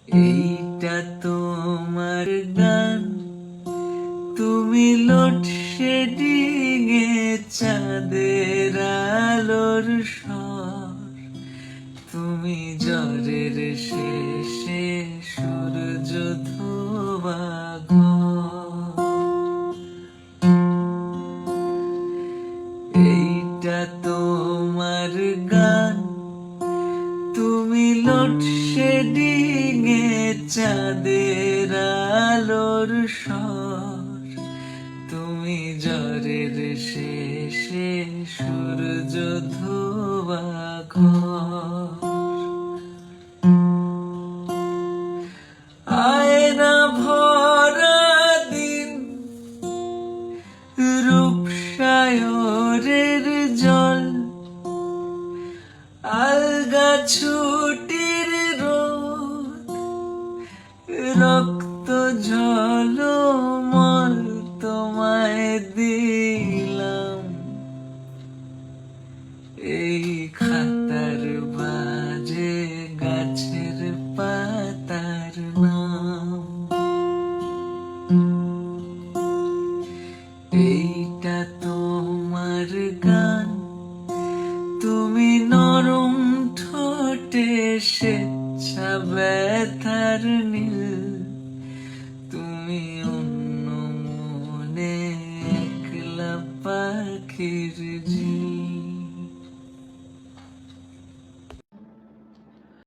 এইটা তোমার গান, তুমি লোডশেডিং এ চাঁদের আলোর স্বর, তুমি ঝড়ের শেষে সূর্য ধোয়া ঘর। এইটা তোমার গান, তুমি লোডশেডিং এ চাঁদের আলোর স্বর, তুমি ঝড়ের শেষে সূর্য ধোয়া ঘর। আয়না ভরা দিন, রূপসায়রের জল, আলগা ছুটির রোদ, রক্ত ঝলমল তোমায় দিলাম। এই খাতার বাজে গাছের পাতার নাম। এই